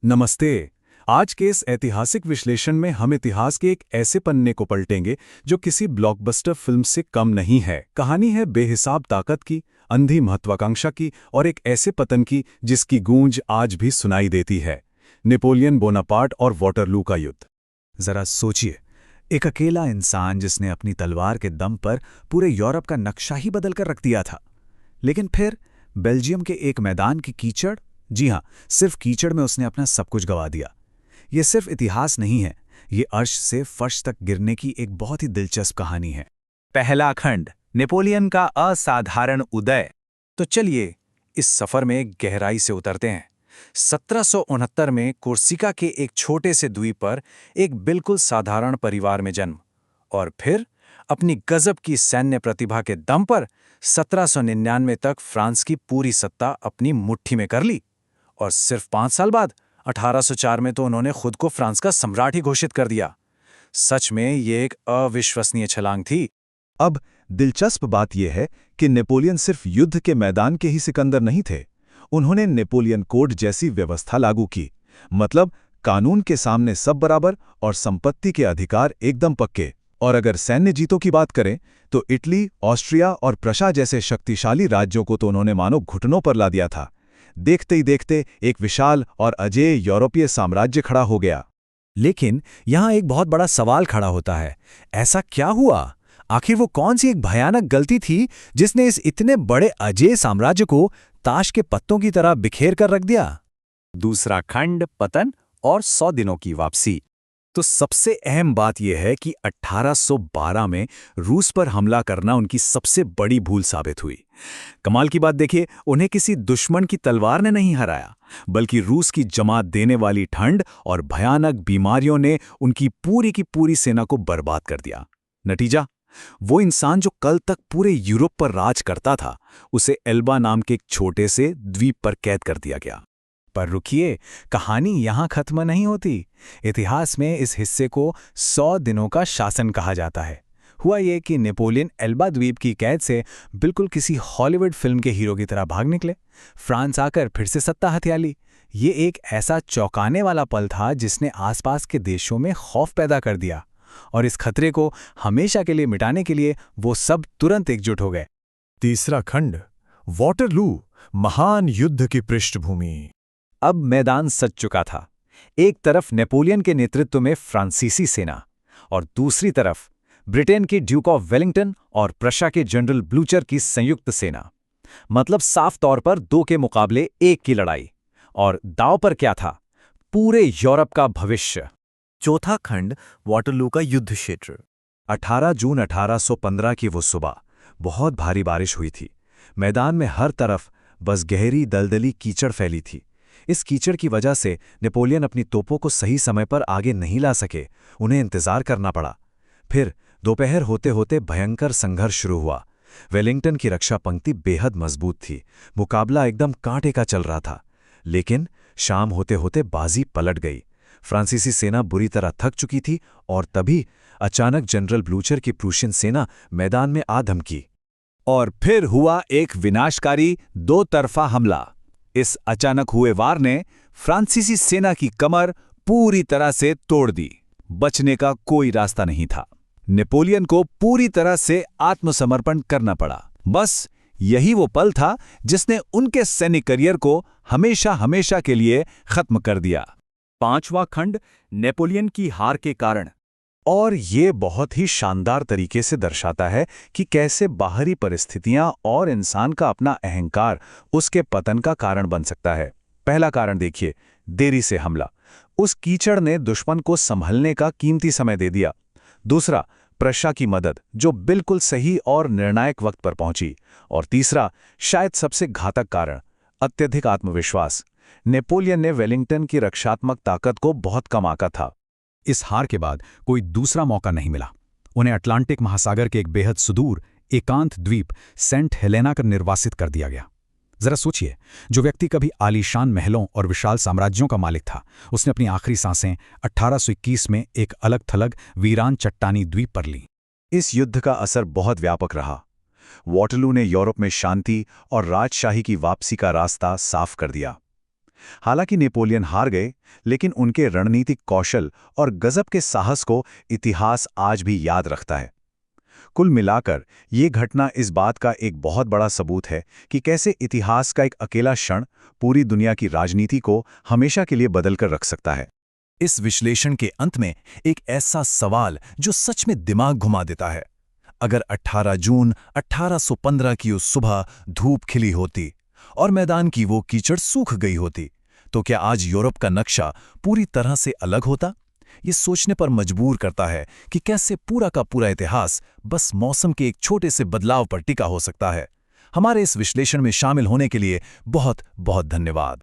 नमस्ते। आज के इस ऐतिहासिक विश्लेषण में हम इतिहास के एक ऐसे पन्ने को पलटेंगे जो किसी ब्लॉकबस्टर फिल्म से कम नहीं है। कहानी है बेहिसाब ताकत की, अंधी महत्वाकांक्षा की और एक ऐसे पतन की जिसकी गूंज आज भी सुनाई देती है। नेपोलियन बोनापार्ट और वाटरलू का युद्ध। जरा सोचिए, एक अकेला इंसान जिसने अपनी तलवार के दम पर पूरे यूरोप का नक्शा ही बदल कर रख दिया था। लेकिन फिर बेल्जियम के एक मैदान की कीचड़, जी हां, सिर्फ कीचड़ में उसने अपना सब कुछ गंवा दिया। ये सिर्फ इतिहास नहीं है, ये अर्श से फर्श तक गिरने की एक बहुत ही दिलचस्प कहानी है। पहला खंड, नेपोलियन का असाधारण उदय। तो चलिए इस सफर में गहराई से उतरते हैं। 1769 में कोर्सिका के एक छोटे से द्वीप पर एक बिल्कुल साधारण परिवार में जन्म, और फिर अपनी गजब की सैन्य प्रतिभा के दम पर 1799 तक फ्रांस की पूरी सत्ता अपनी मुट्ठी में कर ली। और सिर्फ 5 साल बाद 1804 में तो उन्होंने खुद को फ्रांस का सम्राट ही घोषित कर दिया। सच में ये एक अविश्वसनीय छलांग थी। अब दिलचस्प बात यह है कि नेपोलियन सिर्फ युद्ध के मैदान के ही सिकंदर नहीं थे। उन्होंने नेपोलियन कोड जैसी व्यवस्था लागू की, मतलब कानून के सामने सब बराबर और संपत्ति के अधिकार एकदम पक्के। और अगर सैन्य जीतों की बात करें तो इटली, ऑस्ट्रिया और प्रशा जैसे शक्तिशाली राज्यों को तो उन्होंने मानो घुटनों पर ला दिया था। देखते ही देखते एक विशाल और अजेय यूरोपीय साम्राज्य खड़ा हो गया। लेकिन यहां एक बहुत बड़ा सवाल खड़ा होता है, ऐसा क्या हुआ? आखिर वो कौन सी एक भयानक गलती थी जिसने इस इतने बड़े अजेय साम्राज्य को ताश के पत्तों की तरह बिखेर कर रख दिया? दूसरा खंड, पतन और 100 दिनों की वापसी। तो सबसे अहम बात यह है कि 1812 में रूस पर हमला करना उनकी सबसे बड़ी भूल साबित हुई। कमाल की बात देखिए, उन्हें किसी दुश्मन की तलवार ने नहीं हराया, बल्कि रूस की जमात देने वाली ठंड और भयानक बीमारियों ने उनकी पूरी की पूरी सेना को बर्बाद कर दिया। नतीजा, वो इंसान जो कल तक पूरे यूरोप पर राज करता था, उसे एल्बा नाम के एक छोटे से द्वीप पर कैद कर दिया गया। पर रुकिए, कहानी यहां खत्म नहीं होती। इतिहास में इस हिस्से को 100 दिनों का शासन कहा जाता है। हुआ ये कि नेपोलियन एल्बा द्वीप की कैद से बिल्कुल किसी हॉलीवुड फिल्म के हीरो की तरह भाग निकले। फ्रांस आकर फिर से सत्ता हथिया ली। ये एक ऐसा चौंकाने वाला पल था जिसने आसपास के देशों में खौफ पैदा कर दिया, और इस खतरे को हमेशा के लिए मिटाने के लिए वो सब तुरंत एकजुट हो गए। तीसरा खंड, वाटरलू, महान युद्ध की पृष्ठभूमि। अब मैदान सज चुका था। एक तरफ नेपोलियन के नेतृत्व में फ्रांसीसी सेना, और दूसरी तरफ ब्रिटेन के ड्यूक ऑफ वेलिंगटन और प्रशा के जनरल ब्लूचर की संयुक्त सेना। मतलब साफ तौर पर 2 के मुकाबले 1 की लड़ाई। और दांव पर क्या था? पूरे यूरोप का भविष्य। चौथा खंड, वाटरलू का युद्ध क्षेत्र। 18 जून 1815 की वो सुबह बहुत भारी बारिश हुई थी। मैदान में हर तरफ बस गहरी दलदली कीचड़ फैली थी। इस कीचड़ की वजह से नेपोलियन अपनी तोपों को सही समय पर आगे नहीं ला सके। उन्हें इंतजार करना पड़ा। फिर दोपहर होते होते भयंकर संघर्ष शुरू हुआ। वेलिंगटन की रक्षा पंक्ति बेहद मजबूत थी। मुकाबला एकदम कांटे का चल रहा था। लेकिन शाम होते होते बाजी पलट गई। फ्रांसीसी सेना बुरी तरह थक चुकी थी, और तभी अचानक जनरल ब्लूचर की प्रूशियन सेना मैदान में आ धमकी। और फिर हुआ एक विनाशकारी 2 तरफा हमला। इस अचानक हुए वार ने फ्रांसीसी सेना की कमर पूरी तरह से तोड़ दी। बचने का कोई रास्ता नहीं था। नेपोलियन को पूरी तरह से आत्मसमर्पण करना पड़ा। बस यही वो पल था जिसने उनके सैनिक करियर को हमेशा हमेशा के लिए खत्म कर दिया। पांचवा खंड, नेपोलियन की हार के कारण। और ये बहुत ही शानदार तरीके से दर्शाता है कि कैसे बाहरी परिस्थितियां और इंसान का अपना अहंकार उसके पतन का कारण बन सकता है। पहला कारण देखिए, देरी से हमला। उस कीचड़ ने दुश्मन को संभलने का कीमती समय दे दिया। दूसरा, प्रशा की मदद जो बिल्कुल सही और निर्णायक वक्त पर पहुंची। और तीसरा, शायद सबसे घातक कारण, अत्यधिक आत्मविश्वास। नेपोलियन ने वेलिंगटन की रक्षात्मक ताकत को बहुत कम आंका था। इस हार के बाद कोई दूसरा मौका नहीं मिला। उन्हें अटलांटिक महासागर के एक बेहद सुदूर एकांत द्वीप सेंट हेलेना कर निर्वासित कर दिया गया। जरा सोचिए, जो व्यक्ति कभी आलीशान महलों और विशाल साम्राज्यों का मालिक था, उसने अपनी आखिरी सांसें 1821 में एक अलग थलग वीरान चट्टानी द्वीप पर ली। इस युद्ध का असर बहुत व्यापक रहा। वाटरलू ने यूरोप में शांति और राजशाही की वापसी का रास्ता साफ कर दिया। हालांकि नेपोलियन हार गए, लेकिन उनके रणनीतिक कौशल और गजब के साहस को इतिहास आज भी याद रखता है। कुल मिलाकर ये घटना इस बात का एक बहुत बड़ा सबूत है कि कैसे इतिहास का एक अकेला क्षण पूरी दुनिया की राजनीति को हमेशा के लिए बदल कर रख सकता है। इस विश्लेषण के अंत में एक ऐसा सवाल जो सच में दिमाग घुमा देता है। अगर 18 जून 1815 की उस सुबह धूप खिली होती और मैदान की वो कीचड़ सूख गई होती, तो क्या आज यूरोप का नक्शा पूरी तरह से अलग होता? ये सोचने पर मजबूर करता है कि कैसे पूरा का पूरा इतिहास बस मौसम के एक छोटे से बदलाव पर टिका हो सकता है। हमारे इस विश्लेषण में शामिल होने के लिए बहुत बहुत धन्यवाद।